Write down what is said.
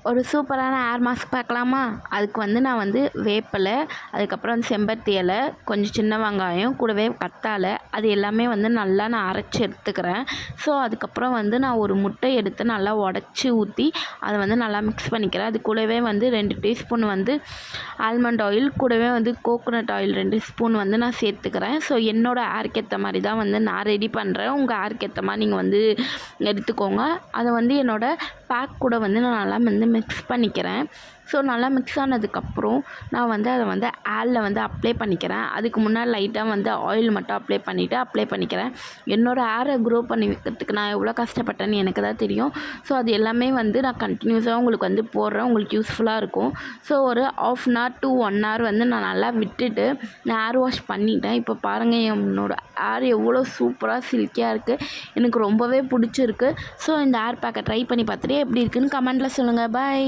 ஒரு சூப்பரான hair mask பார்க்கலாமா? அதுக்கு வந்து நான் வந்து வேப்பிலை, அதுக்கப்புறம் வந்து செம்பருத்தி இலை, கொஞ்சம் சின்ன வெங்காயம், கூடவே கத்தாழை, அது எல்லாமே வந்து நல்லா நான் அரைச்சி எடுத்துக்கிறேன். ஸோ அதுக்கப்புறம் வந்து நான் ஒரு முட்டை எடுத்து நல்லா உடச்சி ஊற்றி அதை வந்து நல்லா மிக்ஸ் பண்ணிக்கிறேன். அது கூடவே வந்து 2 டீஸ்பூன் வந்து ஆல்மண்ட் ஆயில், கூடவே வந்து கோகோனட் ஆயில் 2 ஸ்பூன் வந்து நான் சேர்த்துக்கிறேன். ஸோ என்னோடய ஹேருக்கு ஏற்ற மாதிரி தான் வந்து நான் ரெடி பண்ணுறேன். உங்கள் ஹேருக்கு ஏற்ற மாதிரி நீங்கள் வந்து எடுத்துக்கோங்க. அதை வந்து என்னோடய பேக் கூட வந்து நான் நல்லா வந்து மிக்ஸ் பண்ணிக்கிறேன். ஸோ நல்லா மிக்ஸ் ஆனதுக்கப்புறம் நான் வந்து அதை வந்து ஹேரில் வந்து அப்ளை பண்ணிக்கிறேன். அதுக்கு முன்னாடி லைட்டாக வந்து ஆயில் மட்டும் அப்ளை பண்ணிக்கிறேன். என்னோடய ஹேரை க்ரோ பண்ணி வைக்கிறதுக்கு நான் எவ்வளோ கஷ்டப்பட்டேன்னு எனக்கு தான் தெரியும். ஸோ அது எல்லாமே வந்து நான் கண்டினியூஸாக உங்களுக்கு வந்து போடுறேன். உங்களுக்கு யூஸ்ஃபுல்லாக இருக்கும். ஸோ ஒரு 1/2 அன் ஹவர் to 1 hour வந்து நான் நல்லா விட்டுட்டு நான் ஹேர் வாஷ் பண்ணிட்டேன். இப்போ பாருங்கள், என்னோடய ஹேர் எவ்வளோ சூப்பராக சில்கியாக இருக்குது. எனக்கு ரொம்பவே பிடிச்சிருக்கு. ஸோ இந்த ஹேர் பேக்கை ட்ரை பண்ணி பார்த்துட்டு எப்படி இருக்குன்னு கமெண்ட்டில் சொல்லுங்கள். பாய்.